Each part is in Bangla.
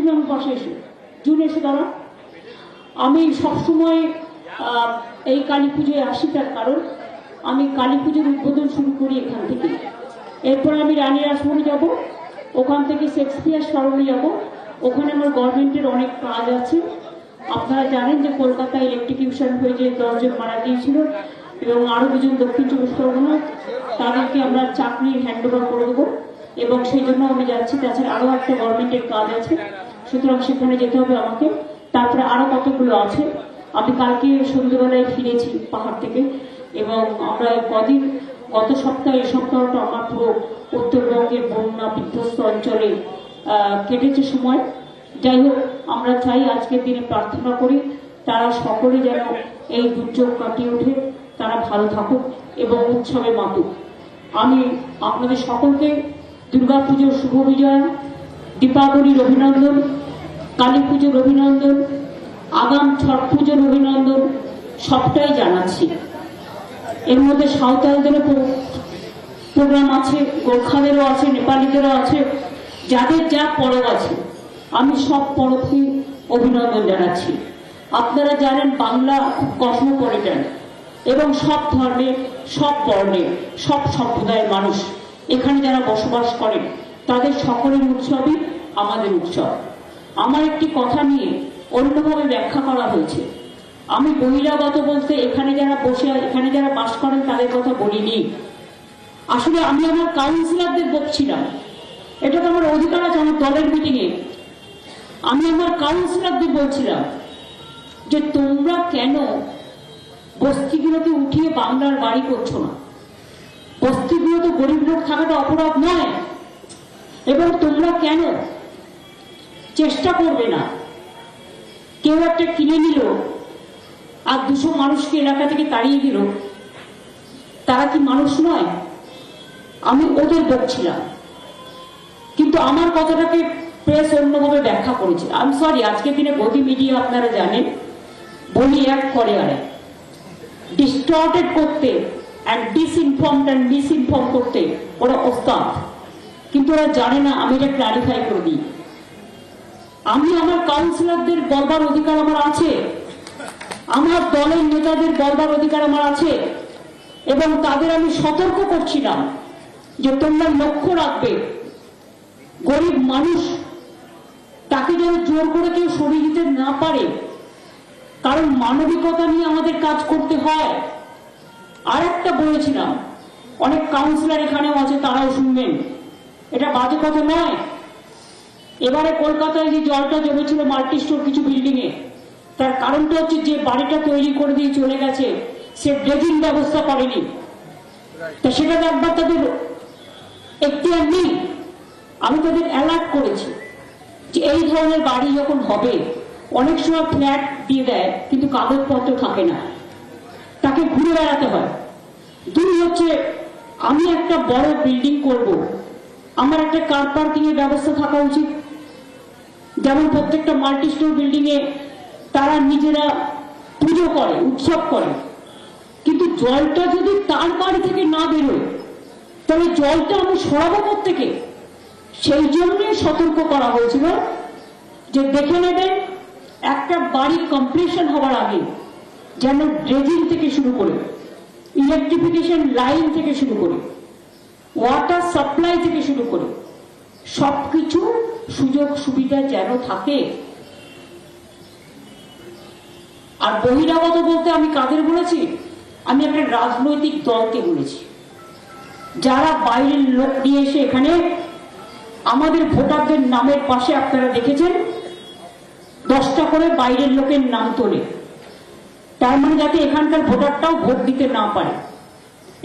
তুমি আমার পাশে এসো, জুন এসে দাঁড়া। আমি সবসময় এই কালী পুজোয় আসি, তার কারণ আমি কালী পুজোর উদ্বোধন শুরু করি এখান থেকে। এরপর আমি রানী রাসমণি যাব, ওখান থেকে শেক্সপিয়ার সরণি যাব। ওখানে আমার গভর্নমেন্টের অনেক কাজ আছে। আপনারা জানেন যে কলকাতা ইলেকট্রিকিউশন হয়ে যে 10 জন মারা গিয়েছিল এবং আরও 2 জন দক্ষিণ চব্বিশ পরগনা, তাদেরকে আমরা চাকরির হ্যান্ড ওভার করে দেবো এবং সেই জন্য আমি যাচ্ছি। তাছাড়া আরও একটা গভর্নমেন্টের কাজ আছে, সুতরাং সেখানে যেতে হবে আমাকে। তারপরে আরও কতগুলো আছে। আমি কালকে সন্ধ্যেবেলায় ফিরেছি পাহাড় থেকে এবং আমরা গত সপ্তাহে এই সপ্তাহটা আমার পুরো উত্তরবঙ্গের বন্যা বিধ্বস্ত অঞ্চলে কেটেছে সময়। যাই হোক, আমরা চাই আজকের দিনে প্রার্থনা করি তারা সকলে যেন এই দুর্যোগ কাটিয়ে ওঠে, তারা ভালো থাকুক এবং উৎসবে মাতুক। আমি আপনাদের সকলকে দুর্গা পুজোর শুভ বিজয়, দীপাবলির অভিনন্দন, কালী পুজোর অভিনন্দন, আগাম ছট পুজোর অভিনন্দন সবটাই জানাচ্ছি। এর মধ্যে সাঁওতালদেরও প্রোগ্রাম আছে, গোর্খাদেরও আছে, নেপালিদেরও আছে, যাদের যা পরব আছে আমি সব পরবকে অভিনন্দন জানাচ্ছি। আপনারা জানেন বাংলা খুব কসমোপলিটন এবং সব ধর্মের, সব বর্ণের, সব সম্প্রদায়ের মানুষ এখানে যারা বসবাস করেন, তাদের সকলের উৎসবই আমাদের উৎসব। আমার একটি কথা নিয়ে অন্যভাবে ব্যাখ্যা করা হয়েছে। আমি বহিরাগত বলতে এখানে যারা বাস করেন তাদের কথা বলিনি। আসলে আমি আমার কাউন্সিলরদের বলছিলাম, এটা তো আমার অধিকার আছে আমার দলের মিটিংয়ে। আমি আমার কাউন্সিলরদের বলছিলাম যে তোমরা কেন বস্তিগুলোকে উঠিয়ে বাংলার বাড়ি করছো না? বস্তিগুলোতে গরিব লোক থাকাটা অপরাধ নয়। এবং তোমরা কেন চেষ্টা করবে না? কেউ একটা কিনে নিল আর 200 মানুষকে এলাকা থেকে তাড়িয়ে দিল, তারা কি মানুষ নয়? আমি ওদের বলছিলাম, কিন্তু আমার কথাটাকে প্রেস অন্যভাবে ব্যাখ্যা করেছে। আমি সরি, আজকের দিনে গদি মিডিয়া আপনারা জানেন বলি এক করে আরেক, ডিস্টর্টেড করতে অ্যান্ড ডিসইনফর্মড অ্যান্ড মিসইনফর্ম করতে ওরা ওস্তাদ, কিন্তু ওরা জানে না। আমি এটা ক্লারিফাই করে দিই, আমি আমার কাউন্সিলরদের বলবার অধিকার আমার আছে, আমার দলের নেতাদের বলবার অধিকার আমার আছে এবং তাদের আমি সতর্ক করছিলাম যে তোমরা লক্ষ্য রাখবে গরিব মানুষ তাকে যেন জোর করে কেউ সরিয়ে দিতে না পারে, কারণ মানবিকতা নিয়ে আমাদের কাজ করতে হয়। আর একটা বলেছিলাম, অনেক কাউন্সিলর এখানেও আছে, তারাও শুনবেন, এটা বাজে কথা নয়। এবারে কলকাতায় যে জলটা জমেছিল মাল্টি স্টোর কিছু বিল্ডিং এ, তার কারণটা হচ্ছে যে বাড়িটা তৈরি করে দিয়ে চলে গেছে সে ড্রেজিং ব্যবস্থা করেনি। তা সেটা একবার তাদের এখতিয়ার নেই। আমি তাদের অ্যালার্ট করেছি যে এই ধরনের বাড়ি যখন হবে, অনেক সময় ফ্ল্যাট দিয়ে দেয় কিন্তু কাগজপত্র থাকে না, তাকে ঘুরে বেড়াতে হয়। 2 হচ্ছে আমি একটা বড় বিল্ডিং করব, আমার একটা কার পার্কিং এর ব্যবস্থা থাকা উচিত। যেমন প্রত্যেকটা মাল্টি স্টোর বিল্ডিং এ তারা নিজেরা পুজো করে, উৎসব করে, কিন্তু জলটা যদি তার বাড়ি থেকে না বেরোয় তাহলে জলটা আমি সরাবো কোত্থেকে? সেই জন্যই সতর্ক করা হয়েছিল যে দেখে নেবেন একটা বাড়ি কমপ্লিশন হওয়ার আগে যেন ড্রেজিং থেকে শুরু করে, ইলেকট্রিফিকেশন লাইন থেকে শুরু করে, ওয়াটার সাপ্লাই থেকে শুরু করে সবকিছু সুযোগ সুবিধা যেন থাকে। আর বহিরাগত বলতে আমি কাদের বলেছি? আমি একটা রাজনৈতিক দলকে বলেছি, যারা বাইরের লোক নিয়ে এসে এখানে আমাদের ভোটারদের নামের পাশে আপনারা দেখেছেন 10টা করে বাইরের লোকের নাম তোলে, তার মানে যাতে এখানকার ভোটারটাও ভোট দিতে না পারে।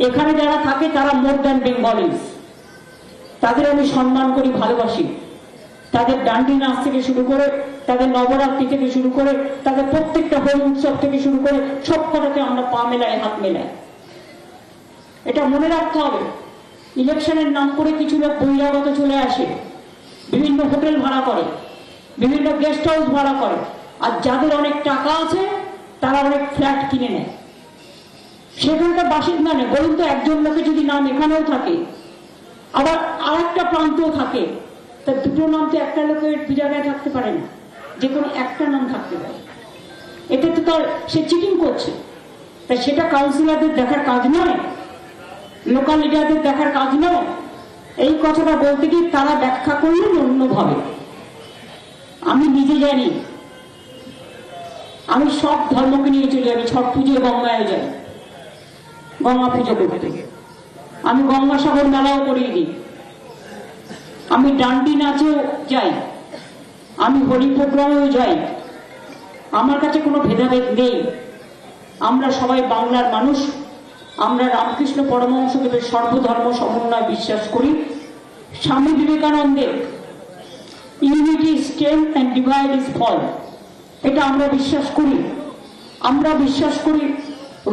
এখানে যারা থাকে তারা মোর দ্যান বেঙ্গলিজ, তাদের আমি সম্মান করি, ভালোবাসি। তাদের ডান্ডি নাচ থেকে শুরু করে, তাদের নবরাত্রি থেকে শুরু করে, তাদের প্রত্যেকটা হোম উৎসব থেকে শুরু করে সব কটাতে আমরা পা মেলাই, হাত মেলাই। এটা মনে রাখতে হবে। ইলেকশনের নাম করে কিছু লোক বহিরাগত চলে আসে, বিভিন্ন হোটেল ভাড়া করে, বিভিন্ন গেস্ট হাউস ভাড়া করে, আর যাদের অনেক টাকা আছে তারা অনেক ফ্ল্যাট কিনে নেয়। সেখানকার বাসিন্দা নেই। বলুন তো, একজন লোকের যদি নাম এখানেও থাকে, আবার আর একটা প্রান্তেও থাকে, তা দুটো নাম তো একটা লোকের দু জায়গায় থাকতে পারে না, যে কোনো একটা নাম থাকতে পারে। এটা তো তার সে চিটিং করছে। তা সেটা কাউন্সিলরদের দেখার কাজ নয়, লোকাল লিডারদের দেখার কাজ নয়। এই কথাটা বলতে গিয়ে তারা ব্যাখ্যা করলেন অন্যভাবে। আমি নিজে জানি, আমি সব ধর্মকে নিয়ে চলে যাই। ছট পুজো গঙ্গায় যাই, গঙ্গা পুজো করতে। আমি গঙ্গাসাগর মেলাও করিয়ে দিই, আমি ডান্ডি নাচেও যাই, আমি হোলি প্রোগ্রামেও যাই। আমার কাছে কোনো ভেদাভেদ নেই। আমরা সবাই বাংলার মানুষ। আমরা রামকৃষ্ণ পরমহংসদেবের সর্বধর্ম সমন্বয় বিশ্বাস করি। স্বামী বিবেকানন্দের unity strength and divide is fall, এটা আমরা বিশ্বাস করি। আমরা বিশ্বাস করি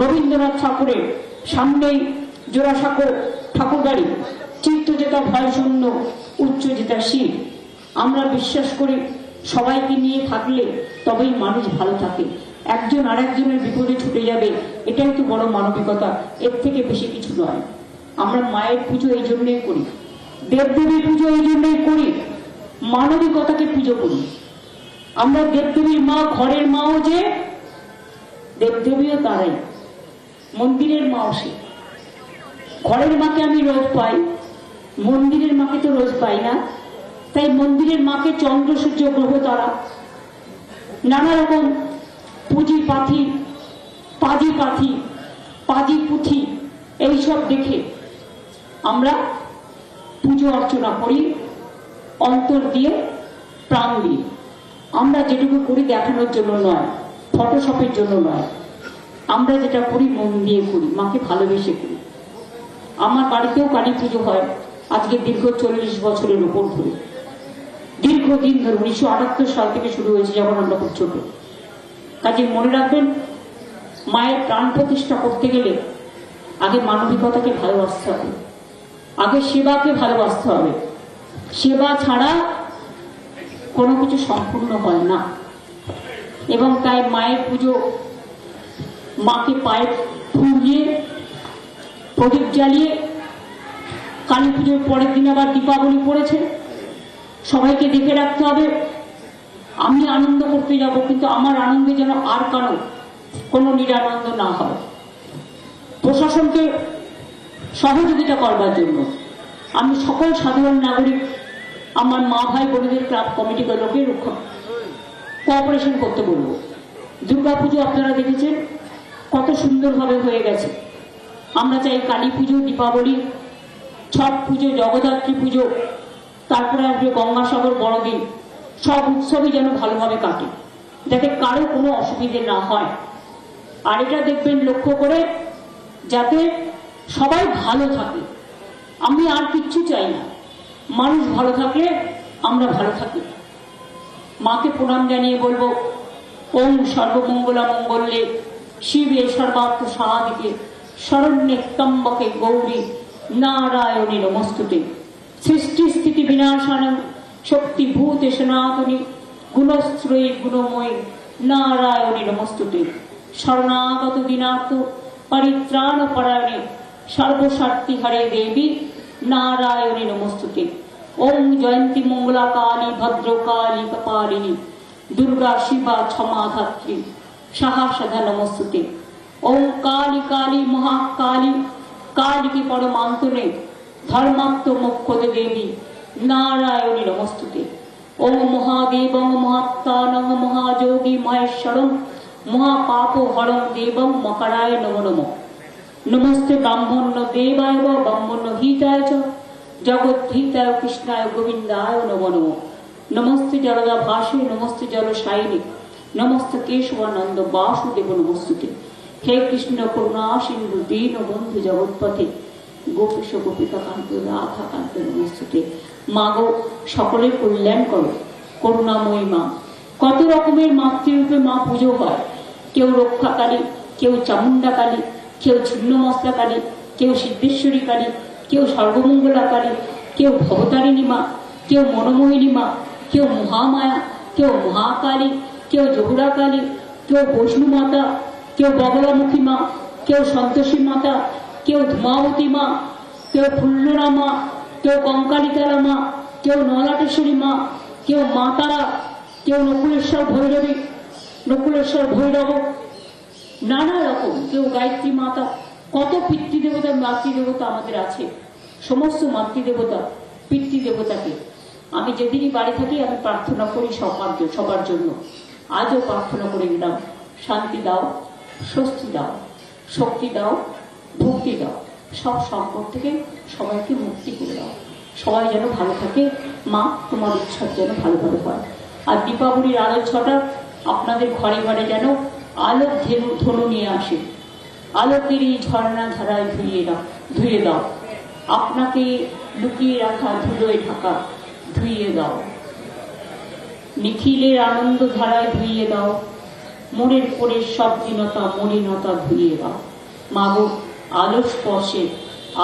রবীন্দ্রনাথ ঠাকুরের সামনেই জোড়াসাঁকো ঠাকুরবাড়ি, চিত্ত যেটা ভয় শূন্য, উচ্চ যেটা শিব। আমরা বিশ্বাস করি সবাইকে নিয়ে থাকলে তবেই মানুষ ভালো থাকে। একজন আর একজনের বিপদে ছুটে যাবে, এটাই তো বড় মানবিকতা, এর থেকে বেশি কিছু নয়। আমরা মায়ের পুজো এই জন্যই করি, দেবদেবীর পুজো এই জন্যই করি, মানবিকতাকে পুজো করি। আমরা দেবদেবীর মা, ঘরের মাও যে, দেবদেবীও তারাই, মন্দিরের মাও সে। ঘরের মাকে আমি রোজ পাই, মন্দিরের মাকে তো রোজ পাই না। তাই মন্দিরের মাকে চন্দ্র সূর্য গ্রহ তারা নানা রকম পুঁজি পাথি, পাজি পাথি, পাজি পুঁথি এইসব দেখে আমরা পুজো অর্চনা করি, অন্তর দিয়ে, প্রাণ দিয়ে। আমরা যেটুকু করি দেখানোর জন্য নয়, ফটোশপের জন্য নয়। আমরা যেটা করি মন দিয়ে করি, মাকে ভালোবেসে করি। আমার বাড়িতেও কালী পুজো হয় আজকে দীর্ঘ 40 বছরের উপর ধরে, দীর্ঘদিন ধরে। 1978 সাল থেকে শুরু হয়েছে, যখন আমরা খুব ছোট। কাজে মনে রাখবেন, মায়ের প্রাণ প্রতিষ্ঠা করতে গেলে আগে মানবিকতাকে ভালোবাসতে হবে, আগে সেবাকে ভালোবাসতে হবে। সেবা ছাড়া কোনো কিছু সম্পূর্ণ হয় না। এবং তাই মায়ের পুজো, মাকে পায়ে ফুল দিয়ে, প্রদীপ জ্বালিয়ে, কালী পুজোর পরের দিন আবার দীপাবলি পড়েছে, সবাইকে দেখে রাখতে হবে। আমি আনন্দ করতে যাব, কিন্তু আমার আনন্দে যেন আর কারো কোনো নিরানন্দ না হয়। প্রশাসনকে সহযোগিতা করবার জন্য আমি সকল সাধারণ নাগরিক, আমার মা ভাই বোনদের ক্লাব কমিটিগুলোকে কোঅপারেশন করতে বলবো। দুর্গাপুজো আপনারা দেখেছেন কত সুন্দরভাবে হয়ে গেছে। আমরা চাই কালী পুজো, দীপাবলি, ছট পুজো, জগদ্ধাত্রী পুজো, তারপরে আসবে গঙ্গাসাগর বড়দিন, সব উৎসবই যেন ভালোভাবে কাটে, যাতে কারো কোনো অসুবিধে না হয়। আর এটা দেখবেন লক্ষ্য করে, যাতে সবাই ভালো থাকে। আমি আর কিচ্ছু চাই না, মানুষ ভালো থাকলে আমরা ভালো থাকি। মাকে প্রণাম জানিয়ে বলবো, ওম সর্বমঙ্গলা মঙ্গলে শিবে সর্বার্থ সাধিকে শরণ্যে ত্র্যম্বকে গৌরী নারায়ণী নমস্তুতে। সৃষ্টি স্থিতি বিনাশানং শক্তিভূতে সনাতনী গুণশ্রয়ী গুণময়ী নারায়ণী নমস্তুতে। শরণাগত দিনার্থ পরিত্রাণ পরায়ণে সর্বস্বার্থী হরে দেবী নারায়ণী নমস্তুতে। ওম জয়ন্তী মঙ্গলা কালী ভদ্রকালী কপালিনী দুর্গা শিবা ক্ষমা ধাত্রী সাহসধা নমস্তুতে। ওম কালী কালী মহাকালী काली की परमांतने धर्मात्म मोक्षदे देवी नारायणी नमस्तुते। ओम महादेवं महात्तानं महायोगी महेश्वरं महापापो हरं देवं मकराय नमो नमो। नमस्ते ब्राह्मण्य देवाय व ब्राह्मण्य हिताय च जगद्धिताय कृष्णाय गोविंदाय नमो नमो। नमस्ते जलदा भाषे नमस्ते जलशायिने नमस्ते केशवानंद वासुदेव नमस्तुते। हे कृष्ण करुणा सिंधु दीन बंधु जगत्पथे गोपेश गोपिका कांत राधा कांत नमस्तुते। मागो सकलेर कल्याण करो करुणामयी मा। कत रकमेर मातृरूपे मा पुजो हय, केउ रक्षाकाली, केउ चामुंडा काली, केउ छिन्नमस्ता काली, केउ सिद्धेश्वरी काली, केउ सर्वमंगला काली, केउ भवतारिणी मा, केउ मनमोहिनी मा, केउ महामाया, केउ महाकाली, केउ जहुरा काली, केउ वैष्णु माता, केउ बगलामुखी मा, केउ सन्तोषी माता, केउ धूमावती मा, केउ फुल्लरा मा, केउ कंकालितला मा, কেউ নলাটেশ্বরী মা, কেউ মা তারা, কেউ নকুলেশ্বর ভৈরবী, নকুলেশ্বর ভৈরব, নানা রকম, কেউ গায়ত্রী মাতা, কত পিতৃদেবতা মাতৃদেবতা আমাদের আছে। সমস্ত মাতৃদেবতা পিতৃদেবতাকে আমি যেদিনই বাড়ি থাকি আমি প্রার্থনা করি সবার জন্য। আজও প্রার্থনা করে দিলাম, শান্তি দাও, স্বস্তি দাও, শক্তি দাও, ভক্তি দাও, সব সম্পদ থেকে সবাইকে মুক্তি করে দাও, সবাই যেন ভালো থাকে। মা, তোমার উৎসব যেন ভালোভাবে হয়। আর দীপাবলির আলোর ছটা আপনাদের ঘরে ঘরে যেন আলোক ধনু নিয়ে আসে, আলোকের এই ঝর্ণা ধারায় ধুয়ে দাও, আপনাকে লুকিয়ে রাখা ধুলোয় ঢাকা ধুইয়ে দাও, নিখিলের আনন্দ ধারায় ধুইয়ে দাও, মনের পরে সব দীনতা মলিনতা ধুইয়ে দাও। মাগো, আলো স্পর্শে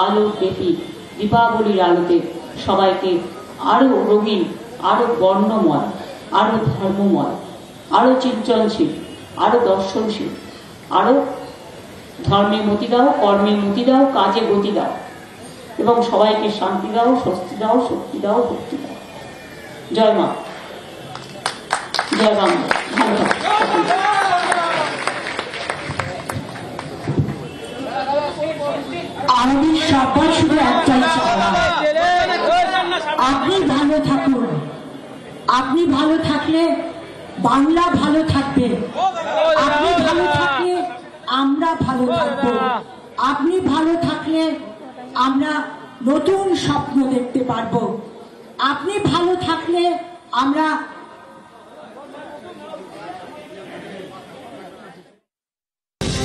আলোর দেবী দীপাবলির আলোতে সবাইকে আরো রঙিন, আরো বর্ণময়, আরো ধর্মময়, আরো চিন্তনশীল, আরো দর্শনশীল, আরো ধর্মে মতি দাও, কর্মে মতি দাও, কাজে গতি দাও, এবং সবাইকে শান্তি দাও, স্বস্তি দাও, শক্তি দাও, ভক্তি দাও। জয় মা, জয় বাংলা। আমাদের সবার শুধু একটাই চাওয়া, আপনি ভালো থাকুন। আপনি ভালো থাকলে বাংলা ভালো থাকবে, আপনি ভালো থাকলে আমরা ভালো থাকবো, আপনি ভালো থাকলে আমরা নতুন স্বপ্ন দেখতে পারবো, আপনি ভালো থাকলে আমরা